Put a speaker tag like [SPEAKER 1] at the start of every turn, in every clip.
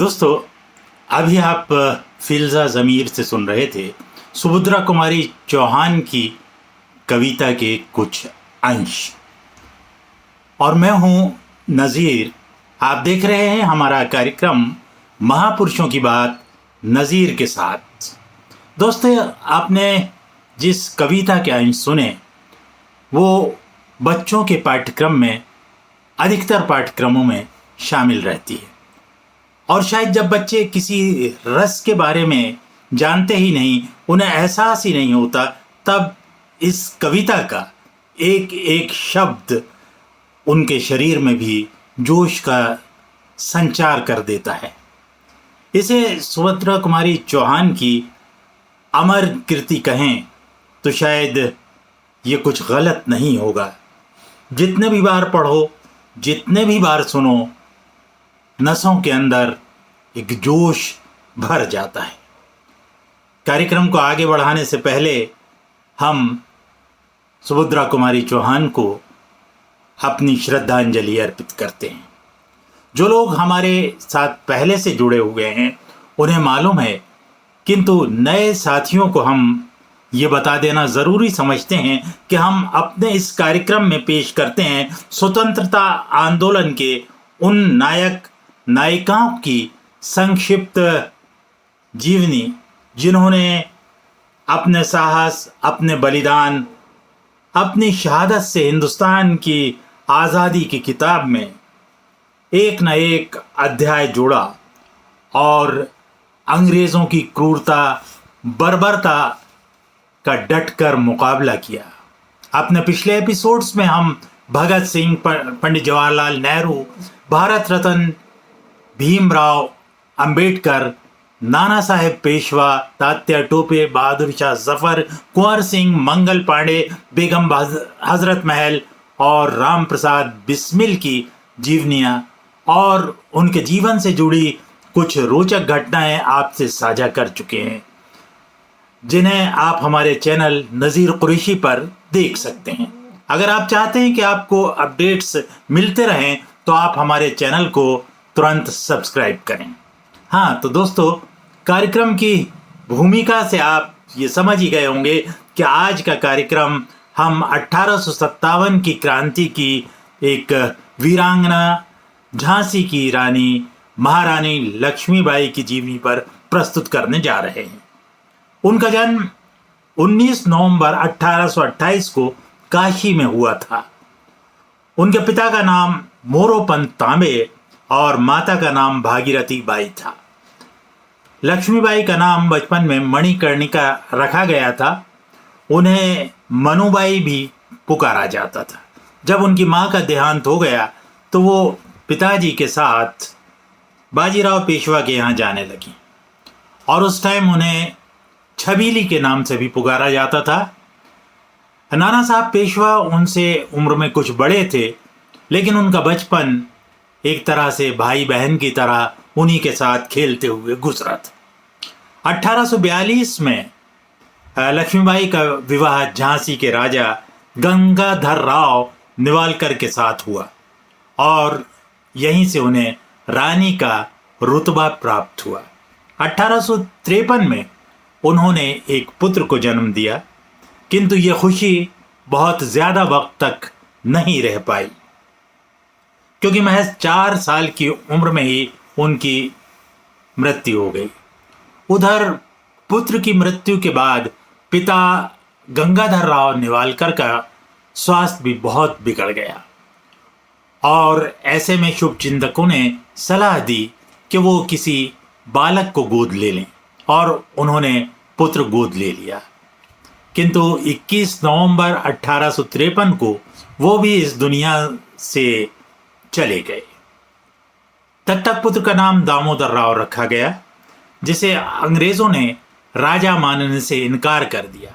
[SPEAKER 1] दोस्तों, अभी आप फिल्जा ज़मीर से सुन रहे थे सुभद्रा कुमारी चौहान की कविता के कुछ अंश। और मैं हूं नज़ीर। आप देख रहे हैं हमारा कार्यक्रम महापुरुषों की बात नज़ीर के साथ। दोस्तों, आपने जिस कविता के अंश सुने वो बच्चों के पाठ्यक्रम में, अधिकतर पाठ्यक्रमों में शामिल रहती है। और शायद जब बच्चे किसी रस के बारे में जानते ही नहीं, उन्हें एहसास ही नहीं होता, तब इस कविता का एक एक शब्द उनके शरीर में भी जोश का संचार कर देता है। इसे सुभद्रा कुमारी चौहान की अमर कृति कहें तो शायद ये कुछ गलत नहीं होगा। जितने भी बार पढ़ो, जितने भी बार सुनो, नसों के अंदर एक जोश भर जाता है। कार्यक्रम को आगे बढ़ाने से पहले हम सुभद्रा कुमारी चौहान को अपनी श्रद्धांजलि अर्पित करते हैं। जो लोग हमारे साथ पहले से जुड़े हुए हैं उन्हें मालूम है, किंतु नए साथियों को हम ये बता देना ज़रूरी समझते हैं कि हम अपने इस कार्यक्रम में पेश करते हैं स्वतंत्रता आंदोलन के उन नायक नायिकाओं की संक्षिप्त जीवनी, जिन्होंने अपने साहस, अपने बलिदान, अपनी शहादत से हिंदुस्तान की आज़ादी की किताब में एक न एक अध्याय जोड़ा और अंग्रेज़ों की क्रूरता, बर्बरता का डटकर मुकाबला किया। अपने पिछले एपिसोड्स में हम भगत सिंह, पंडित जवाहरलाल नेहरू, भारत रत्न भीमराव अंबेडकर, नाना साहेब पेशवा, तात्या टोपे, बहादुर शाह जफर, कुंवर सिंह, मंगल पांडे, बेगम हजरत महल और राम प्रसाद बिस्मिल की जीवनियाँ और उनके जीवन से जुड़ी कुछ रोचक घटनाएं आपसे साझा कर चुके हैं, जिन्हें आप हमारे चैनल नज़ीर कुरैशी पर देख सकते हैं। अगर आप चाहते हैं कि आपको अपडेट्स मिलते रहें तो आप हमारे चैनल को तुरंत सब्सक्राइब करें। हाँ, तो दोस्तों, कार्यक्रम की भूमिका से आप ये समझ ही गए होंगे कि आज का कार्यक्रम हम 1857 की क्रांति की एक वीरांगना, झांसी की रानी महारानी लक्ष्मीबाई की जीवनी पर प्रस्तुत करने जा रहे हैं। उनका जन्म 19 नवंबर 1828 को काशी में हुआ था। उनके पिता का नाम मोरोपंत तांबे और माता का नाम भागीरथी बाई था। लक्ष्मीबाई का नाम बचपन में मणिकर्णिका रखा गया था। उन्हें मनुबाई भी पुकारा जाता था। जब उनकी मां का देहांत हो गया तो वो पिताजी के साथ बाजीराव पेशवा के यहाँ जाने लगी और उस टाइम उन्हें छबीली के नाम से भी पुकारा जाता था। नाना साहब पेशवा उनसे उम्र में कुछ बड़े थे, लेकिन उनका बचपन एक तरह से भाई बहन की तरह उन्हीं के साथ खेलते हुए गुजरा था। 1842 में लक्ष्मीबाई का विवाह झांसी के राजा गंगाधर राव निवालकर के साथ हुआ और यहीं से उन्हें रानी का रुतबा प्राप्त हुआ। 1853 में उन्होंने एक पुत्र को जन्म दिया, किंतु ये खुशी बहुत ज़्यादा वक्त तक नहीं रह पाई, क्योंकि महज 4 साल की उम्र में ही उनकी मृत्यु हो गई। उधर पुत्र की मृत्यु के बाद पिता गंगाधर राव निवालकर का स्वास्थ्य भी बहुत बिगड़ गया और ऐसे में शुभचिंतकों ने सलाह दी कि वो किसी बालक को गोद ले लें और उन्होंने पुत्र गोद ले लिया। किंतु 21 नवंबर 1853 को वो भी इस दुनिया से चले गए। दत्तक पुत्र का नाम दामोदर राव रखा गया, जिसे अंग्रेजों ने राजा मानने से इनकार कर दिया।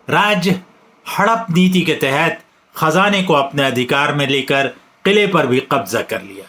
[SPEAKER 1] राज्य हड़प नीति के तहत खजाने को अपने अधिकार में लेकर किले पर भी कब्जा कर लिया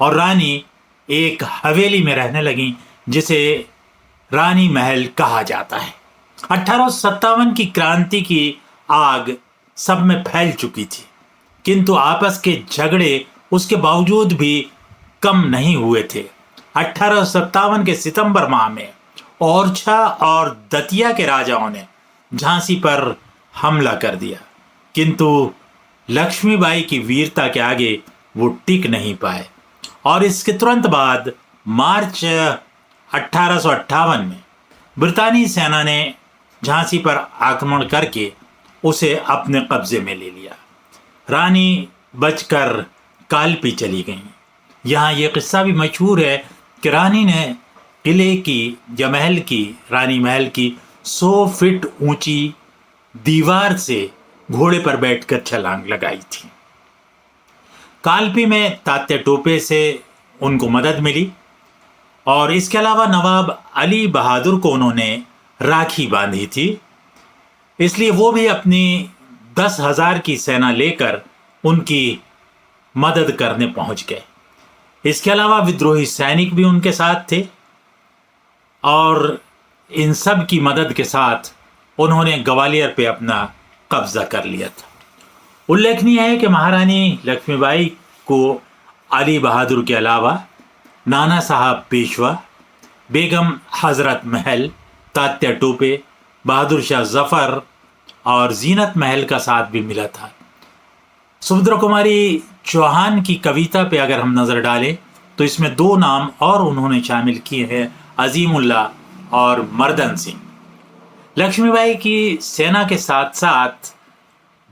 [SPEAKER 1] और रानी एक हवेली में रहने लगी, जिसे रानी महल कहा जाता है। 1857 की क्रांति की आग सब में फैल चुकी थी, किंतु आपस के झगड़े उसके बावजूद भी कम नहीं हुए थे 1857 के सितंबर माह में ओरछा और दतिया के राजाओं ने झांसी पर हमला कर दिया, किंतु लक्ष्मीबाई की वीरता के आगे वो टिक नहीं पाए और इसके तुरंत बाद मार्च 1858 में ब्रितानी सेना ने झांसी पर आक्रमण करके उसे अपने कब्जे में ले लिया। रानी बचकर कालपी चली गईं। यहाँ ये किस्सा भी मशहूर है कि रानी ने किले की या रानी महल की 100 फीट ऊंची दीवार से घोड़े पर बैठकर छलांग लगाई थी। कालपी में तात्या टोपे से उनको मदद मिली और इसके अलावा नवाब अली बहादुर को उन्होंने राखी बांधी थी, इसलिए वो भी अपनी 10,000 की सेना लेकर उनकी मदद करने पहुंच गए। इसके अलावा विद्रोही सैनिक भी उनके साथ थे और इन सब की मदद के साथ उन्होंने ग्वालियर पे अपना कब्जा कर लिया था। उल्लेखनीय है कि महारानी लक्ष्मीबाई को अली बहादुर के अलावा नाना साहब पेशवा, बेगम हजरत महल, तात्या टोपे, बहादुर शाह जफर और जीनत महल का साथ भी मिला था। सुभद्रा कुमारी चौहान की कविता पे अगर हम नज़र डालें तो इसमें 2 नाम और उन्होंने शामिल किए हैं, अजीमुल्ला और मर्दन सिंह। लक्ष्मीबाई की सेना के साथ साथ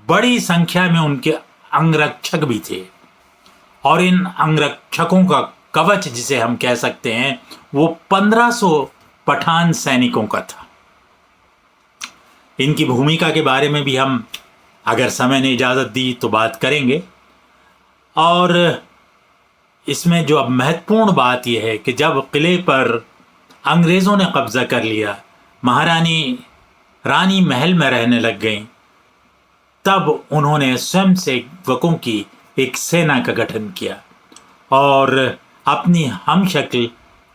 [SPEAKER 1] बड़ी संख्या में उनके अंगरक्षक भी थे और इन अंगरक्षकों का कवच जिसे हम कह सकते हैं वो 1500 पठान सैनिकों का था। इनकी भूमिका के बारे में भी हम अगर समय ने इजाज़त दी तो बात करेंगे। और इसमें जो अब महत्वपूर्ण बात यह है कि जब किले पर अंग्रेज़ों ने कब्ज़ा कर लिया, महारानी रानी महल में रहने लग गईं, तब उन्होंने स्वयं सेवकों की एक सेना का गठन किया और अपनी हमशक्ल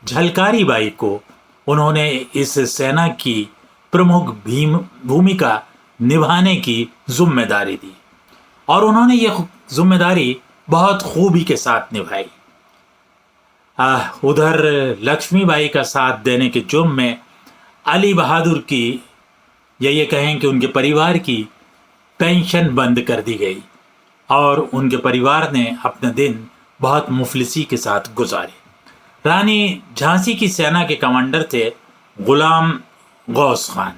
[SPEAKER 1] झलकारी बाई को उन्होंने इस सेना की प्रमुख भूमिका निभाने की जिम्मेदारी दी और उन्होंने ये जिम्मेदारी बहुत खूबी के साथ निभाई। उधर लक्ष्मीबाई का साथ देने के जुर्म में अली बहादुर की या ये कहें कि उनके परिवार की पेंशन बंद कर दी गई और उनके परिवार ने अपने दिन बहुत मुफलिसी के साथ गुजारे। रानी झांसी की सेना के कमांडर थे गुलाम गौस खान।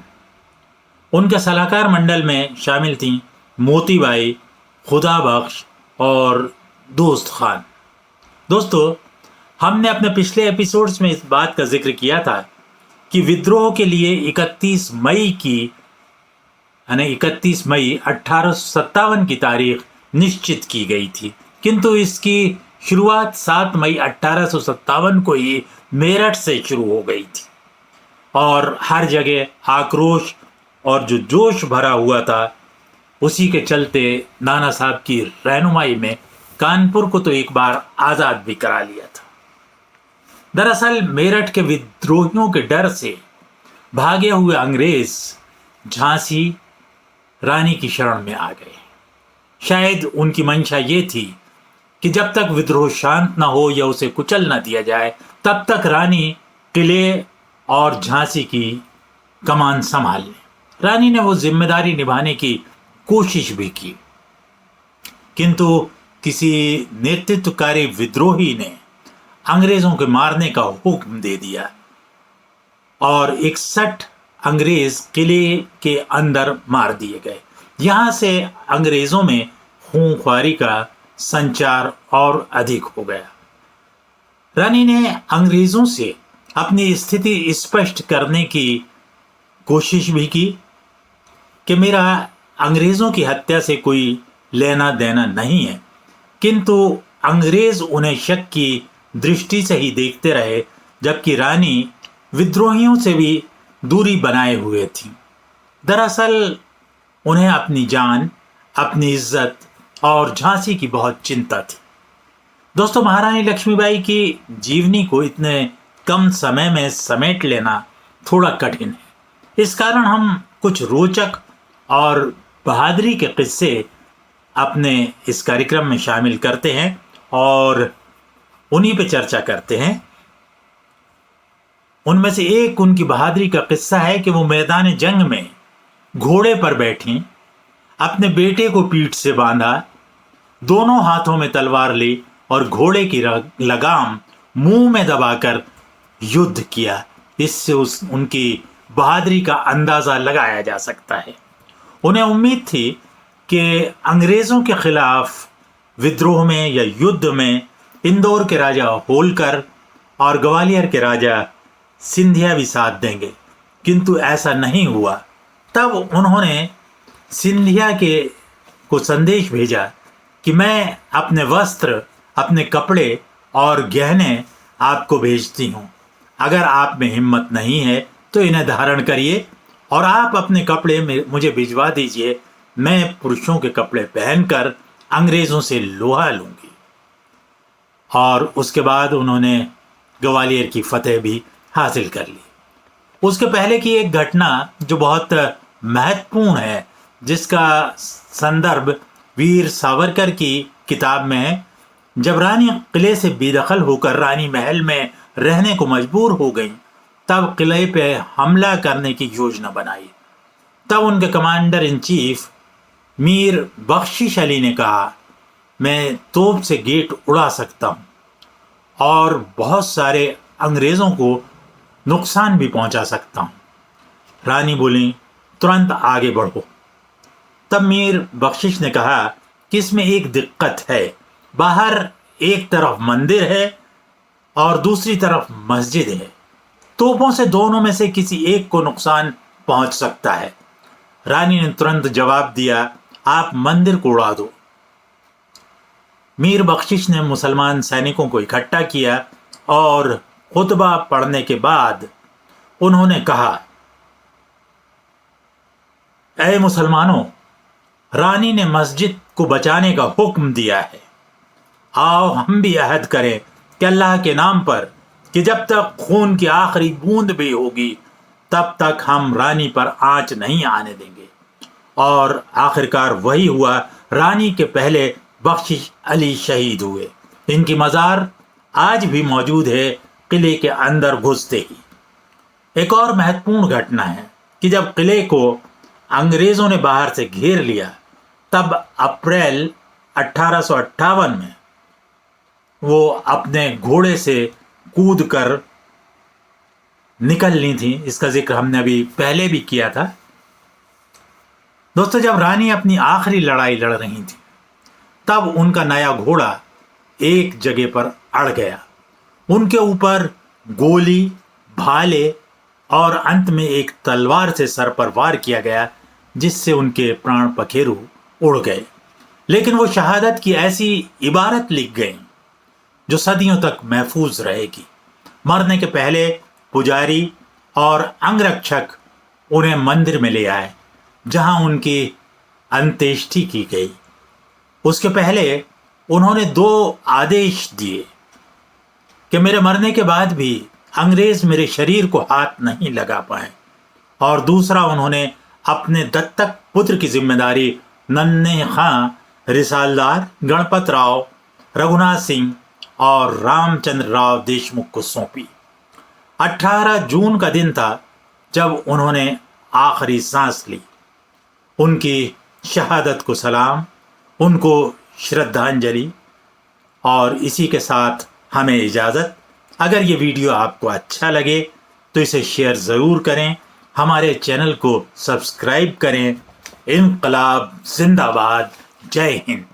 [SPEAKER 1] उनके सलाहकार मंडल में शामिल थीं मोतीबाई, खुदा बख्श और दोस्त खान। दोस्तों, हमने अपने पिछले एपिसोड्स में इस बात का जिक्र किया था कि विद्रोह के लिए 31 मई 1857 की तारीख निश्चित की गई थी, किंतु इसकी शुरुआत 7 मई 1857 को ही मेरठ से शुरू हो गई थी और हर जगह आक्रोश और जो जोश भरा हुआ था उसी के चलते नाना साहब की रहनुमाई में कानपुर को तो एक बार आज़ाद भी करा लिया था। दरअसल मेरठ के विद्रोहियों के डर से भागे हुए अंग्रेज झांसी रानी की शरण में आ गए। शायद उनकी मंशा ये थी कि जब तक विद्रोह शांत न हो या उसे कुचल न दिया जाए तब तक रानी किले और झांसी की कमान संभाल ले। रानी ने वो जिम्मेदारी निभाने की कोशिश भी की, किंतु किसी नेतृत्वकारी विद्रोही ने अंग्रेजों के मारने का हुक्म दे दिया और 61 अंग्रेज किले के अंदर मार दिए गए। यहाँ से अंग्रेजों में खूंखारी का संचार और अधिक हो गया। रानी ने अंग्रेजों से अपनी स्थिति स्पष्ट करने की कोशिश भी की कि मेरा अंग्रेजों की हत्या से कोई लेना देना नहीं है, किंतु अंग्रेज उन्हें शक की दृष्टि से ही देखते रहे, जबकि रानी विद्रोहियों से भी दूरी बनाए हुए थी। दरअसल उन्हें अपनी जान, अपनी इज्जत और झांसी की बहुत चिंता थी। दोस्तों, महारानी लक्ष्मीबाई की जीवनी को इतने कम समय में समेट लेना थोड़ा कठिन है। इस कारण हम कुछ रोचक और बहादुरी के किस्से अपने इस कार्यक्रम में शामिल करते हैं और उन्हीं पे चर्चा करते हैं। उनमें से एक उनकी बहादुरी का किस्सा है कि वो मैदान जंग में घोड़े पर बैठी, अपने बेटे को पीठ से बांधा, दोनों हाथों में तलवार ली और घोड़े की लगाम मुंह में दबाकर युद्ध किया। इससे उनकी बहादुरी का अंदाजा लगाया जा सकता है। उन्हें उम्मीद थी कि अंग्रेजों के खिलाफ विद्रोह में या युद्ध में इंदौर के राजा होलकर और ग्वालियर के राजा सिंधिया भी साथ देंगे, किंतु ऐसा नहीं हुआ। तब उन्होंने सिंधिया को संदेश भेजा कि मैं अपने वस्त्र, अपने कपड़े और गहने आपको भेजती हूँ। अगर आप में हिम्मत नहीं है तो इन्हें धारण करिए और आप अपने कपड़े मुझे भिजवा दीजिए। मैं पुरुषों के कपड़े पहनकर अंग्रेजों से लोहा लूंगी। और उसके बाद उन्होंने ग्वालियर की फतेह भी हासिल कर ली। उसके पहले की एक घटना जो बहुत महत्वपूर्ण है, जिसका संदर्भ वीर सावरकर की किताब में है। जब रानी किले से बेदखल होकर रानी महल में रहने को मजबूर हो गई, तब किले पे हमला करने की योजना बनाई। तब उनके कमांडर इन चीफ मीर बख्शिश अली ने कहा, मैं तोप से गेट उड़ा सकता हूँ और बहुत सारे अंग्रेज़ों को नुकसान भी पहुंचा सकता हूँ। रानी बोली, तुरंत आगे बढ़ो। तब मीर बख्शिश ने कहा कि इसमें एक दिक्कत है। बाहर एक तरफ मंदिर है और दूसरी तरफ मस्जिद है। तोपों से दोनों में से किसी एक को नुकसान पहुंच सकता है। रानी ने तुरंत जवाब दिया, आप मंदिर को उड़ा दो। मीर बख्शिश ने मुसलमान सैनिकों को इकट्ठा किया और खुतबा पढ़ने के बाद उन्होंने कहा, ऐ मुसलमानों, रानी ने मस्जिद को बचाने का हुक्म दिया है। आओ हम भी अहद करें कि अल्लाह के नाम पर कि जब तक खून की आखिरी बूंद भी होगी तब तक हम रानी पर आंच नहीं आने देंगे। और आखिरकार वही हुआ। रानी के पहले बख्शिश अली शहीद हुए। इनकी मज़ार आज भी मौजूद है किले के अंदर घुसते ही। एक और महत्वपूर्ण घटना है कि जब किले को अंग्रेज़ों ने बाहर से घेर लिया, तब अप्रैल 1858 में वो अपने घोड़े से कूदकर निकलनी थी। इसका जिक्र हमने अभी पहले भी किया था। दोस्तों, जब रानी अपनी आखिरी लड़ाई लड़ रही थी, तब उनका नया घोड़ा एक जगह पर अड़ गया। उनके ऊपर गोली, भाले और अंत में एक तलवार से सर पर वार किया गया, जिससे उनके प्राण पखेरु उड़ गए। लेकिन वो शहादत की ऐसी इबारत लिख गई जो सदियों तक महफूज रहेगी। मरने के पहले पुजारी और अंगरक्षक उन्हें मंदिर में ले आए, जहां उनकी अंत्येष्टि की गई। उसके पहले उन्होंने 2 आदेश दिए कि मेरे मरने के बाद भी अंग्रेज मेरे शरीर को हाथ नहीं लगा पाए, और दूसरा उन्होंने अपने दत्तक पुत्र की जिम्मेदारी नन्हे खां, रिसालदार, गणपत राव, रघुनाथ सिंह और रामचंद्र राव देशमुख को सौंपी। 18 जून का दिन था जब उन्होंने आखिरी सांस ली। उनकी शहादत को सलाम, उनको श्रद्धांजलि। और इसी के साथ हमें इजाज़त। अगर ये वीडियो आपको अच्छा लगे तो इसे शेयर ज़रूर करें, हमारे चैनल को सब्सक्राइब करें। इनकलाब जिंदाबाद। जय हिंद।